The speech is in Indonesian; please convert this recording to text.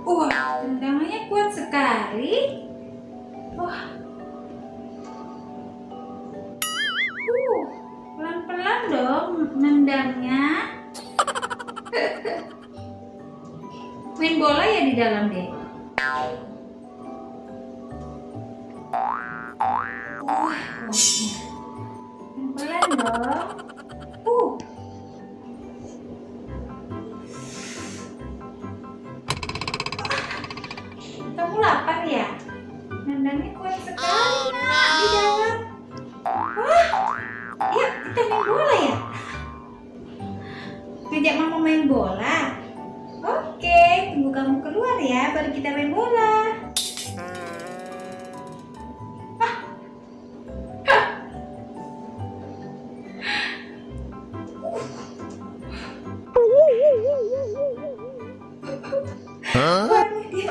Wah, tendangannya kuat sekali. Wah, pelan-pelan dong nendangnya. Main bola ya di dalam deh. Wah, pelan dong. Kamu lapar ya? Nendangnya kuat sekali nak di dalam. Wah, yuk kita main bola ya. Ngajak mama main bola. Oke, tunggu kamu keluar ya, baru kita main bola. Wah, dia